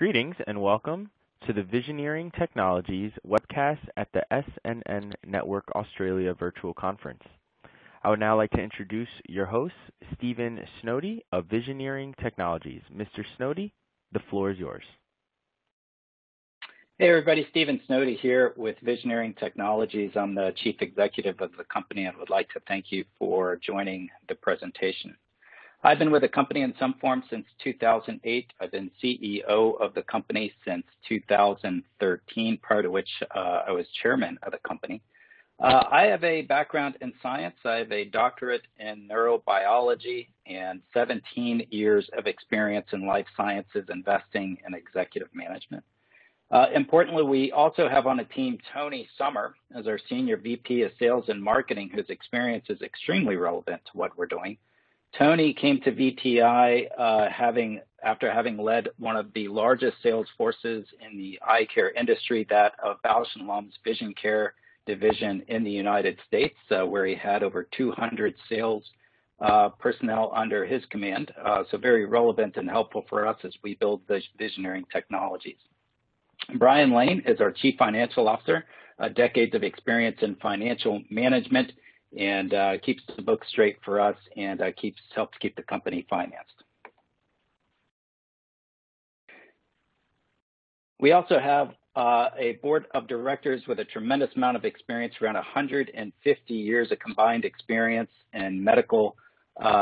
Greetings and welcome to the Visioneering Technologies webcast at the SNN Network Australia Virtual Conference. I would now like to introduce your host, Stephen Snowdy of Visioneering Technologies. Mr. Snowdy, the floor is yours. Hey everybody, Stephen Snowdy here with Visioneering Technologies. I'm the Chief Executive of the company and would like to thank you for joining the presentation. I've been with the company in some form since 2008. I've been CEO of the company since 2013, prior to which I was chairman of the company. I have a background in science. I have a doctorate in neurobiology and 17 years of experience in life sciences, investing, and executive management. Importantly, we also have on a team Tony Summer as our Senior VP of Sales and Marketing, whose experience is extremely relevant to what we're doing. Tony came to VTI after having led one of the largest sales forces in the eye care industry, that of Bausch & Lomb's vision care division in the United States, where he had over 200 sales personnel under his command. So very relevant and helpful for us as we build Visioneering Technologies. Brian Lane is our Chief Financial Officer, decades of experience in financial management, and keeps the book straight for us and helps keep the company financed. We also have a board of directors with a tremendous amount of experience, around 150 years of combined experience in medical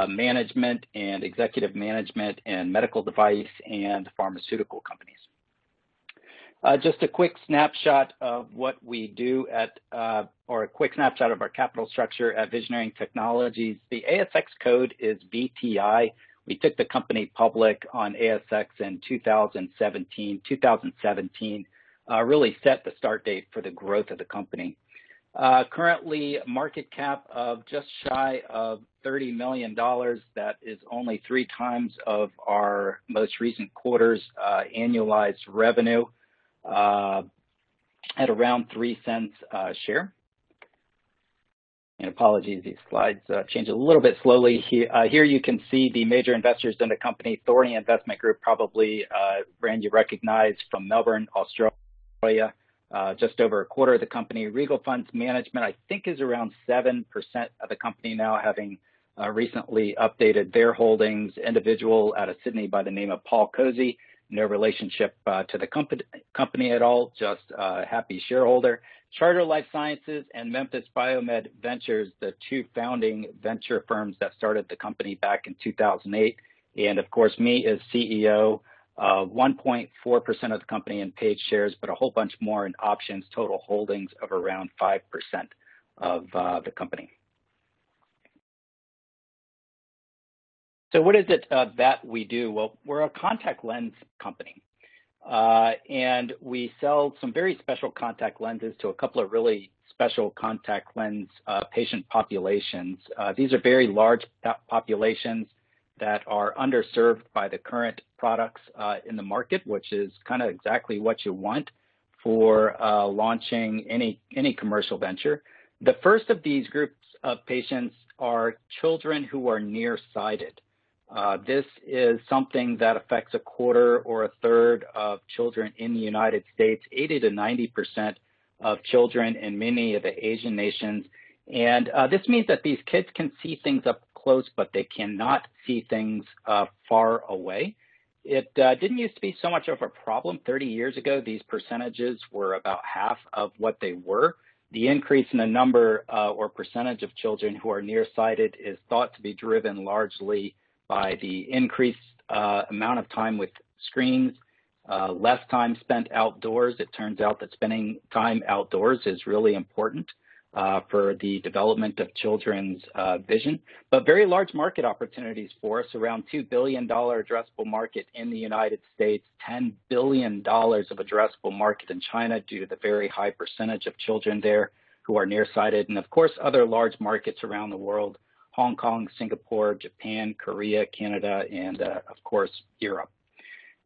management and executive management and medical device and pharmaceutical companies. Just a quick snapshot of what we do or a quick snapshot of our capital structure at Visioneering Technologies. The ASX code is VTI. We took the company public on ASX in 2017. 2017 really set the start date for the growth of the company. Currently, market cap of just shy of $30 million. That is only 3 times of our most recent quarter's annualized revenue. At around 3 cents a share. And apologies, these slides change a little bit slowly. Here you can see the major investors in the company. Thorney Investment Group, probably brand you recognize from Melbourne, Australia. Just over a quarter of the company. Regal Funds Management, I think, is around 7% of the company now, having recently updated their holdings. Individual out of Sydney by the name of Paul Cozy. No relationship to the company at all, just a happy shareholder. Charter Life Sciences and Memphis Biomed Ventures, the 2 founding venture firms that started the company back in 2008. And of course, me as CEO, 1.4% of the company in paid shares, but a whole bunch more in options, total holdings of around 5% of the company. So what is it that we do? Well, we're a contact lens company, and we sell some very special contact lenses to a couple of really special contact lens patient populations. These are very large populations that are underserved by the current products in the market, which is kind of exactly what you want for launching any commercial venture. The first of these groups of patients are children who are nearsighted. This is something that affects a quarter or a third of children in the United States, 80 to 90% of children in many of the Asian nations. And this means that these kids can see things up close, but they cannot see things far away. It didn't used to be so much of a problem 30 years ago. These percentages were about half of what they were. The increase in the number or percentage of children who are nearsighted is thought to be driven largely by the increased amount of time with screens, less time spent outdoors. It turns out that spending time outdoors is really important for the development of children's vision. But very large market opportunities for us, around $2 billion addressable market in the United States, $10 billion of addressable market in China due to the very high percentage of children there who are nearsighted, and of course other large markets around the world. Hong Kong, Singapore, Japan, Korea, Canada, and of course, Europe.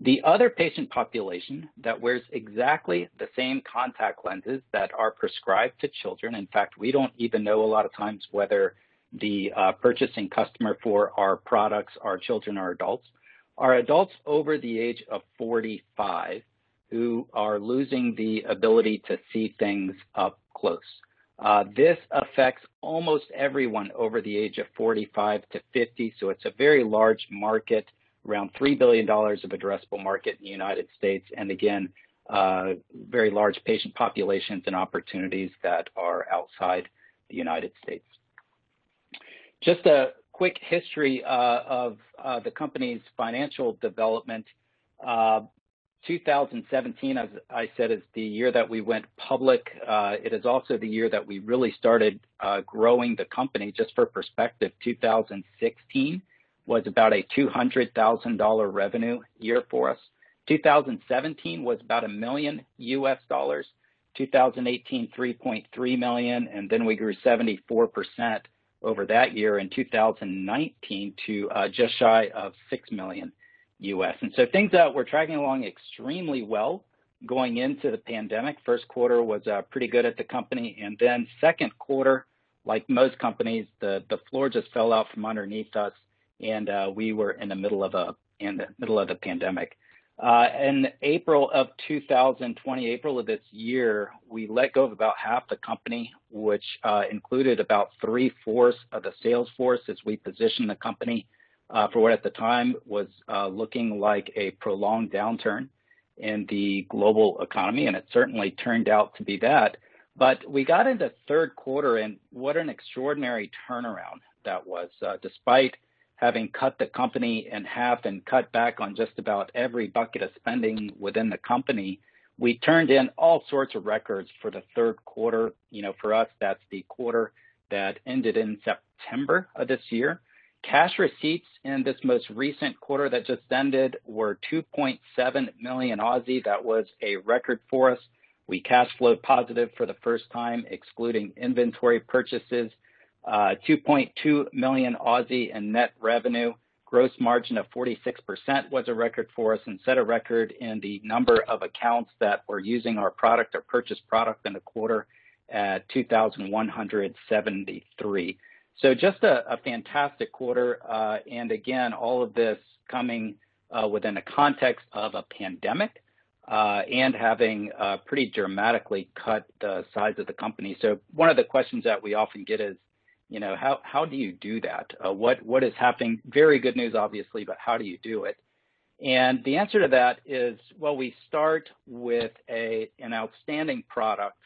The other patient population that wears exactly the same contact lenses that are prescribed to children. In fact, we don't even know a lot of times whether the purchasing customer for our products are children or adults, are adults over the age of 45 who are losing the ability to see things up close. This affects almost everyone over the age of 45 to 50, so it's a very large market, around $3 billion of addressable market in the United States, and again, very large patient populations and opportunities that are outside the United States. Just a quick history of the company's financial development. 2017, as I said, is the year that we went public. It is also the year that we really started growing the company. Just for perspective, 2016 was about a $200,000 revenue year for us. 2017 was about $1 million US. 2018, 3.3 million, and then we grew 74% over that year in 2019 to just shy of 6 million US. And so things that were tracking along extremely well going into the pandemic. First quarter was pretty good at the company, and then second quarter, like most companies, the floor just fell out from underneath us, and we were in the middle of the pandemic. In April of 2020, April of this year, we let go of about half the company, which included about 3/4 of the sales force as we positioned the company for what at the time was looking like a prolonged downturn in the global economy, and it certainly turned out to be that. But we got into third quarter, and what an extraordinary turnaround that was. Despite having cut the company in half and cut back on just about every bucket of spending within the company, we turned in all sorts of records for the third quarter. You know, for us, that's the quarter that ended in September of this year. Cash receipts in this most recent quarter that just ended were 2.7 million Aussie. That was a record for us. We cash flowed positive for the first time, excluding inventory purchases. 2.2 million Aussie in net revenue. Gross margin of 46% was a record for us, and set a record in the number of accounts that were using our product or purchased product in the quarter at 2,173. So just a fantastic quarter, and again, all of this coming within the context of a pandemic and having pretty dramatically cut the size of the company. So one of the questions that we often get is, you know, how do you do that? What is happening? Very good news, obviously, but how do you do it? And the answer to that is, well, we start with an outstanding product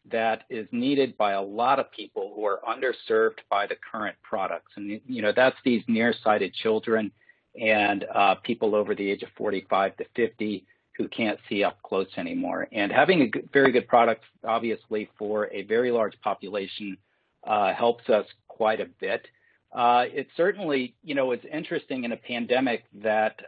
that is needed by a lot of people who are underserved by the current products. And, you know, that's these nearsighted children and people over the age of 45 to 50 who can't see up close anymore. And having a very good product, obviously, for a very large population helps us quite a bit. It certainly, you know, is interesting in a pandemic that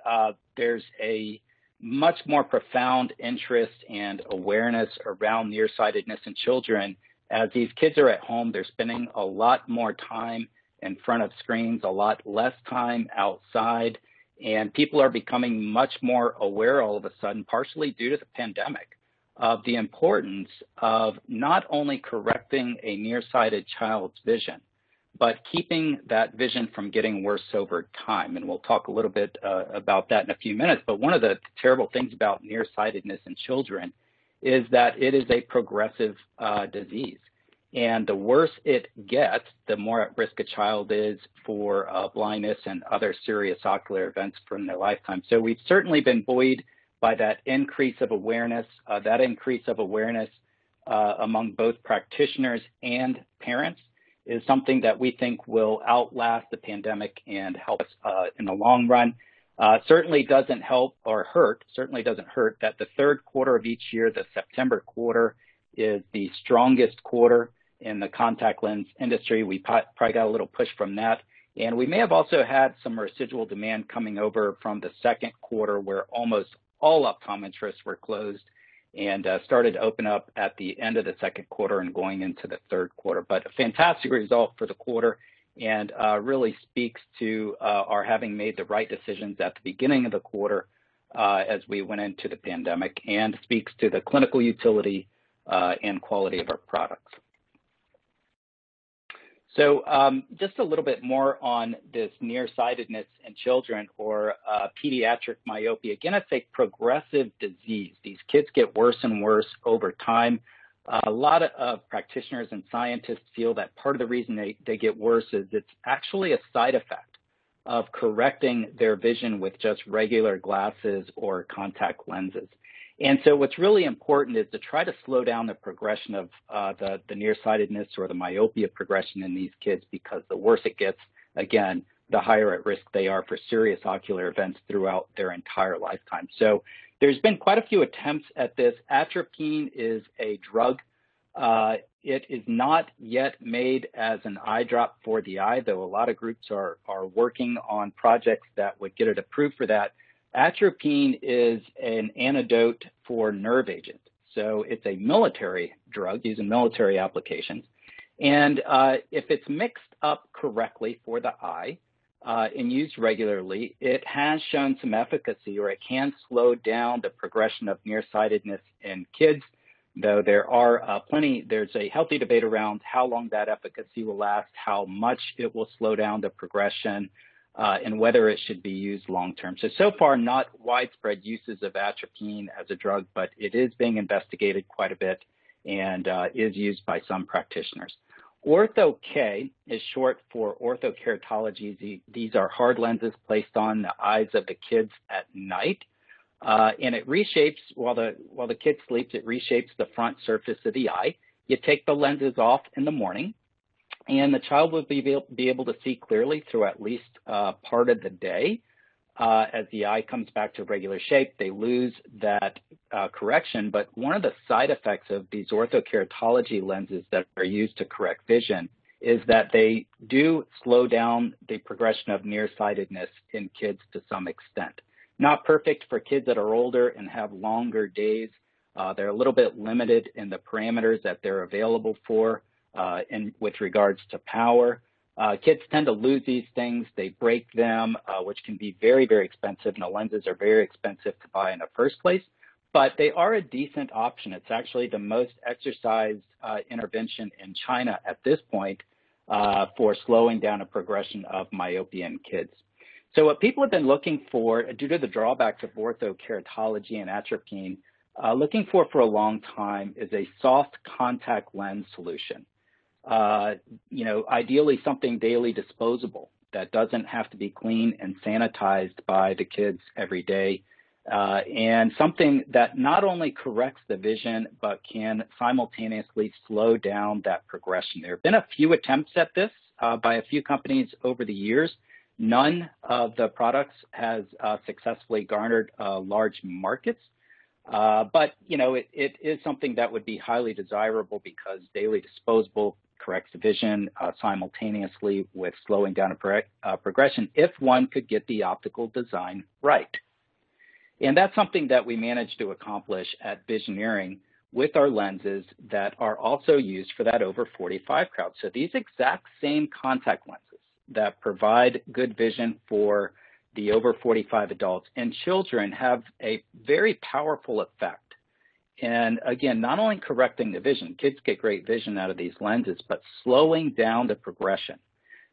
there's a much more profound interest and awareness around nearsightedness in children. As these kids are at home, they're spending a lot more time in front of screens, a lot less time outside, and people are becoming much more aware all of a sudden, partially due to the pandemic, of the importance of not only correcting a nearsighted child's vision, but keeping that vision from getting worse over time. And we'll talk a little bit about that in a few minutes. But one of the terrible things about nearsightedness in children is that it is a progressive disease. And the worse it gets, the more at risk a child is for blindness and other serious ocular events from their lifetime. So we've certainly been buoyed by that increase of awareness. Among both practitioners and parents is something that we think will outlast the pandemic and help us in the long run. Certainly doesn't help or hurt, that the third quarter of each year, the September quarter, is the strongest quarter in the contact lens industry. We probably got a little push from that. And we may have also had some residual demand coming over from the second quarter, where almost all optometrists were closed, and started to open up at the end of the second quarter and going into the third quarter. But a fantastic result for the quarter, and really speaks to our having made the right decisions at the beginning of the quarter as we went into the pandemic, and speaks to the clinical utility and quality of our products. So just a little bit more on this nearsightedness in children or pediatric myopia. Again, it's a progressive disease. These kids get worse and worse over time. A lot of practitioners and scientists feel that part of the reason they get worse is it's actually a side effect of correcting their vision with just regular glasses or contact lenses. And so what's really important is to try to slow down the progression of the nearsightedness or the myopia progression in these kids, because the worse it gets, again, the higher at risk they are for serious ocular events throughout their entire lifetime. So there's been quite a few attempts at this. Atropine is a drug. It is not yet made as an eye drop for the eye, though a lot of groups are working on projects that would get it approved for that. Atropine is an antidote for nerve agent. So it's a military drug used in military applications. And if it's mixed up correctly for the eye and used regularly, it has shown some efficacy, or it can slow down the progression of nearsightedness in kids, though there's a healthy debate around how long that efficacy will last, how much it will slow down the progression, and whether it should be used long-term. So far, not widespread uses of atropine as a drug, but it is being investigated quite a bit and is used by some practitioners. Ortho-K is short for orthokeratology. These are hard lenses placed on the eyes of the kids at night, and it reshapes, while the kid sleeps, it reshapes the front surface of the eye. You take the lenses off in the morning, and the child will be able to see clearly through at least part of the day. As the eye comes back to regular shape, they lose that correction. But one of the side effects of these orthokeratology lenses that are used to correct vision is that they do slow down the progression of nearsightedness in kids to some extent. Not perfect for kids that are older and have longer days. They're a little bit limited in the parameters that they're available for. With regards to power. Kids tend to lose these things. They break them, which can be very, very expensive, and the lenses are very expensive to buy in the first place. But they are a decent option. It's actually the most exercised intervention in China at this point for slowing down a progression of myopia in kids. So what people have been looking for, due to the drawbacks of orthokeratology and atropine, looking for a long time is a soft contact lens solution. Ideally something daily disposable that doesn't have to be cleaned and sanitized by the kids every day, and something that not only corrects the vision, but can simultaneously slow down that progression. There have been a few attempts at this by a few companies over the years. None of the products has successfully garnered large markets. But, it is something that would be highly desirable because daily disposable corrects the vision simultaneously with slowing down a progression if one could get the optical design right. And that's something that we managed to accomplish at Visioneering with our lenses that are also used for that over 45 crowd. So these exact same contact lenses that provide good vision for the over 45 adults and children have a very powerful effect. And again, not only correcting the vision, kids get great vision out of these lenses, but slowing down the progression.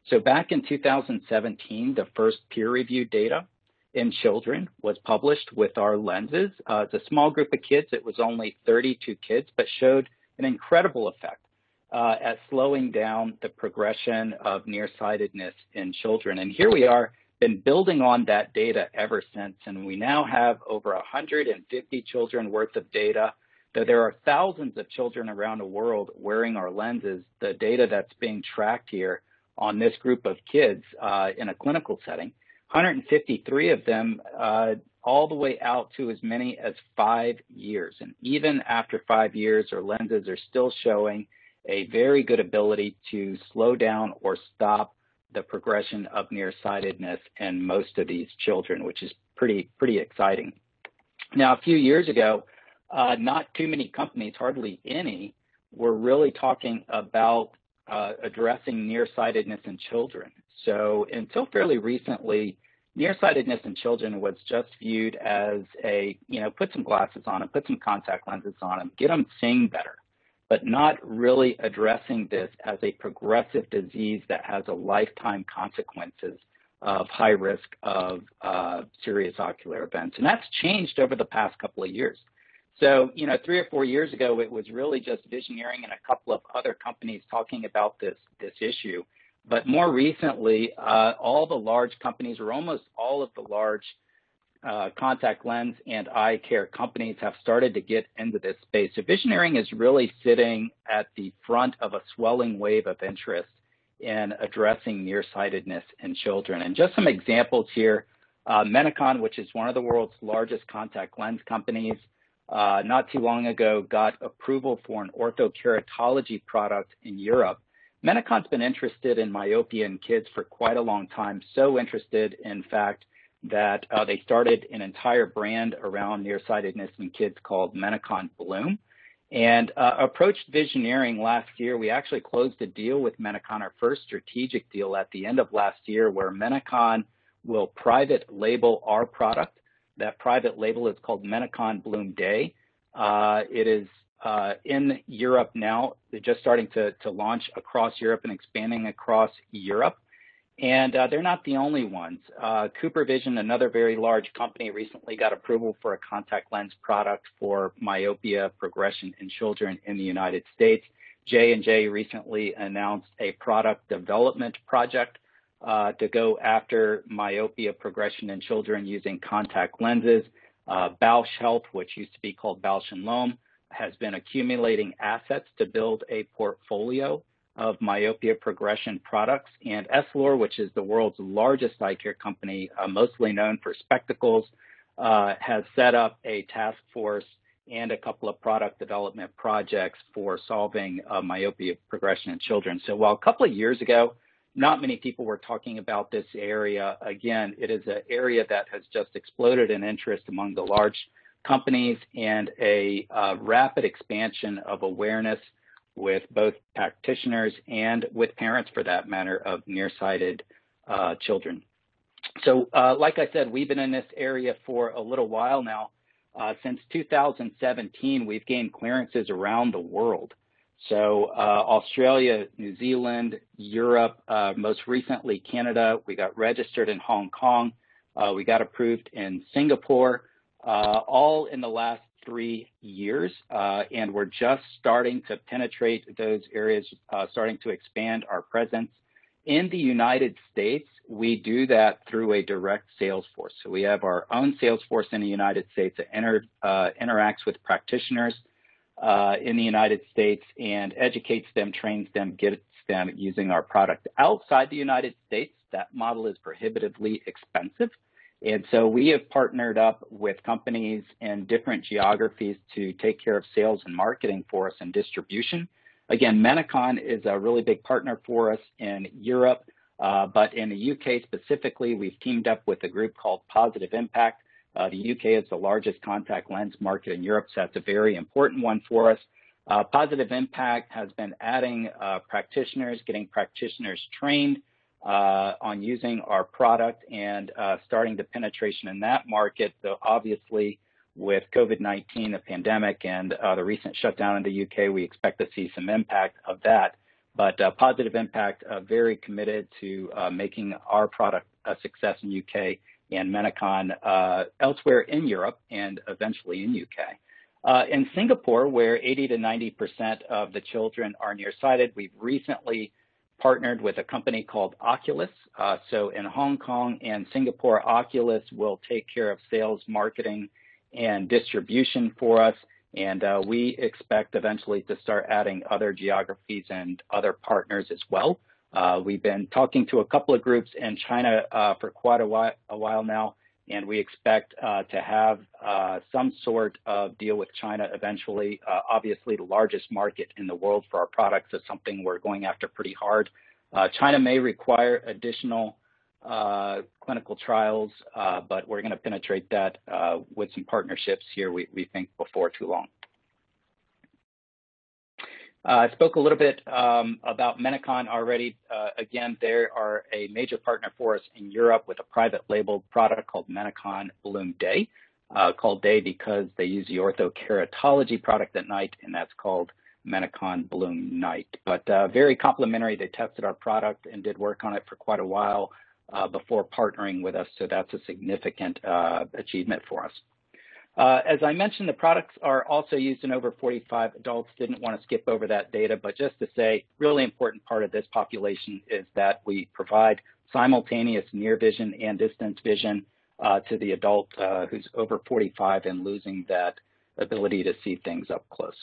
So back in 2017, the first peer-reviewed data in children was published with our lenses. It's a small group of kids. It was only 32 kids, but showed an incredible effect at slowing down the progression of nearsightedness in children. And here we are, been building on that data ever since, and we now have over 150 children worth of data. Though there are thousands of children around the world wearing our lenses, the data that's being tracked here on this group of kids in a clinical setting, 153 of them all the way out to as many as 5 years. And even after 5 years, our lenses are still showing a very good ability to slow down or stop the progression of nearsightedness in most of these children, which is pretty exciting. Now, a few years ago, not too many companies, hardly any, were really talking about addressing nearsightedness in children. So until fairly recently, nearsightedness in children was just viewed as put some glasses on them, put some contact lenses on them, get them seeing better. but not really addressing this as a progressive disease that has a lifetime consequences of high risk of serious ocular events. And that's changed over the past couple of years. So, 3 or 4 years ago, it was really just Visioneering and a couple of other companies talking about this issue. But more recently, all the large companies, or almost all of the large contact lens and eye care companies, have started to get into this space. So Visioneering is really sitting at the front of a swelling wave of interest in addressing nearsightedness in children. And just some examples here, Menicon, which is one of the world's largest contact lens companies, not too long ago got approval for an orthokeratology product in Europe. Menicon's been interested in myopia in kids for quite a long time, so interested, in fact, that they started an entire brand around nearsightedness in kids called Menicon Bloom, and approached Visioneering last year. We actually closed a deal with Menicon, our first strategic deal at the end of last year, where Menicon will private label our product. That private label is called Menicon Bloom Day. It is in Europe now. They're just starting to launch across Europe and expanding across Europe. And they're not the only ones. CooperVision, another very large company, recently got approval for a contact lens product for myopia progression in children in the United States. J&J recently announced a product development project to go after myopia progression in children using contact lenses. Bausch Health, which used to be called Bausch & Lomb, has been accumulating assets to build a portfolio of myopia progression products. And Essilor, which is the world's largest eye care company, mostly known for spectacles, has set up a task force and a couple of product development projects for solving myopia progression in children. So while a couple of years ago, not many people were talking about this area, again, it is an area that has just exploded in interest among the large companies, and a rapid expansion of awareness with both practitioners and with parents, for that matter, of nearsighted children. So like I said, we've been in this area for a little while now. Since 2017, we've gained clearances around the world. So Australia, New Zealand, Europe, most recently Canada. We got registered in Hong Kong. We got approved in Singapore, all in the last 3 years. And we're just starting to penetrate those areas, starting to expand our presence. In the United States, we do that through a direct sales force. So we have our own sales force in the United States that interacts with practitioners in the United States and educates them, trains them, gets them using our product. Outside the United States, that model is prohibitively expensive. And so we have partnered up with companies in different geographies to take care of sales and marketing for us and distribution. Again, Menicon is a really big partner for us in Europe, but in the UK specifically, we've teamed up with a group called Positive Impact. The UK is the largest contact lens market in Europe, so that's a very important one for us. Positive Impact has been adding practitioners, getting practitioners trained on using our product, and starting the penetration in that market. So obviously, with COVID-19, the pandemic, and the recent shutdown in the UK, we expect to see some impact of that. But Positive Impact, very committed to making our product a success in UK, and Menicon elsewhere in Europe and eventually in UK. In Singapore, where 80 to 90% of the children are nearsighted, we've recently partnered with a company called Oculus. So in Hong Kong and Singapore, Oculus will take care of sales, marketing, and distribution for us. And we expect eventually to start adding other geographies and other partners as well. We've been talking to a couple of groups in China for quite a while now, and we expect to have some sort of deal with China eventually. Obviously, the largest market in the world for our products is something we're going after pretty hard. China may require additional clinical trials, but we're going to penetrate that with some partnerships here, we think, before too long. I spoke a little bit about Menicon already. Again, they are a major partner for us in Europe with a private label product called Menicon Bloom Day, called Day because they use the orthokeratology product at night, and that's called Menacon Bloom Night. But very complimentary. They tested our product and did work on it for quite a while before partnering with us, so that's a significant achievement for us. As I mentioned, the products are also used in over 45 adults. Didn't want to skip over that data, but just to say, really important part of this population is that we provide simultaneous near vision and distance vision to the adult who's over 45 and losing that ability to see things up close.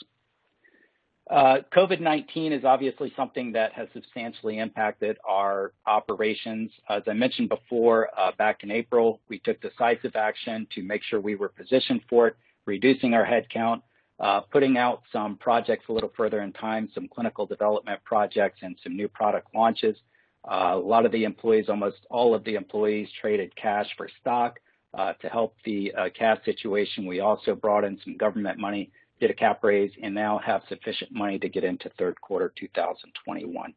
COVID-19 is obviously something that has substantially impacted our operations. As I mentioned before, back in April, we took decisive action to make sure we were positioned for it, reducing our headcount, putting out some projects a little further in time, some clinical development projects and some new product launches. A lot of the employees, almost all of the employees, traded cash for stock to help the cash situation. We also brought in some government money, did a cap raise, and now have sufficient money to get into third quarter 2021.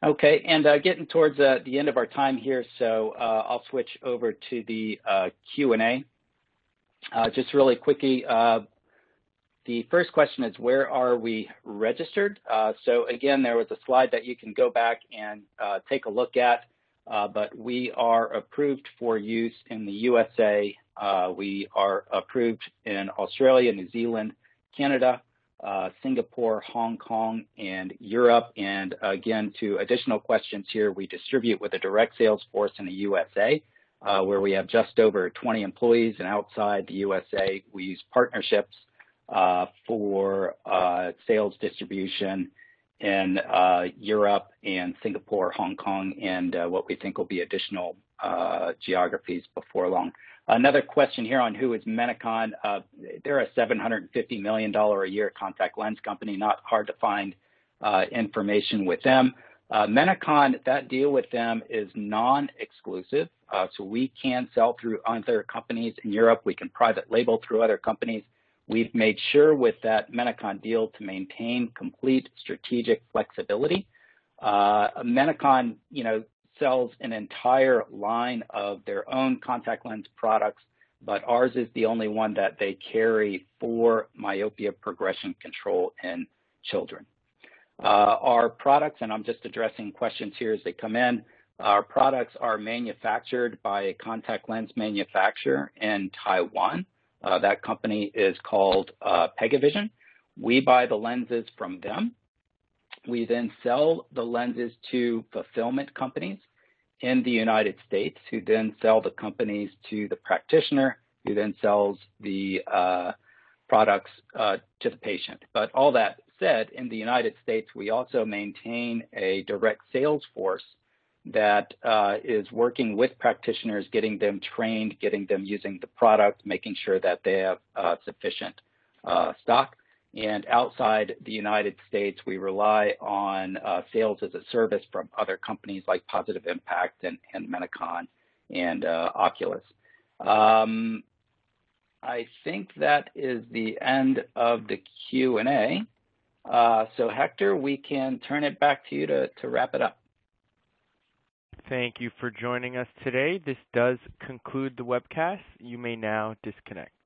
Okay, and getting towards the end of our time here, so I'll switch over to the Q&A. Just really quickly, the first question is, where are we registered? So again, there was a slide that you can go back and take a look at. But we are approved for use in the USA. We are approved in Australia, New Zealand, Canada, Singapore, Hong Kong, and Europe. And again, to additional questions here, we distribute with a direct sales force in the USA, where we have just over 20 employees. And outside the USA, we use partnerships for sales distribution in Europe and Singapore, Hong Kong, and what we think will be additional geographies before long. Another question here on who is Menacon. They're a $750 million a year contact lens company, not hard to find information with them. Menacon, that deal with them is non-exclusive, so we can sell through other companies in Europe. We can private label through other companies. We've made sure with that Menacon deal to maintain complete strategic flexibility. Menacon, sells an entire line of their own contact lens products, but ours is the only one that they carry for myopia progression control in children. Our products, and I'm just addressing questions here as they come in, our products are manufactured by a contact lens manufacturer in Taiwan. That company is called Pegavision. We buy the lenses from them. We then sell the lenses to fulfillment companies in the United States, who then sell the companies to the practitioner, who then sells the products to the patient. But all that said, in the United States, we also maintain a direct sales force that is working with practitioners, getting them trained, getting them using the product, making sure that they have sufficient stock. And outside the United States, we rely on sales as a service from other companies like Positive Impact and Menacon and Oculus. I think that is the end of the Q&A. So Hector, we can turn it back to you to wrap it up. Thank you for joining us today. This does conclude the webcast. You may now disconnect.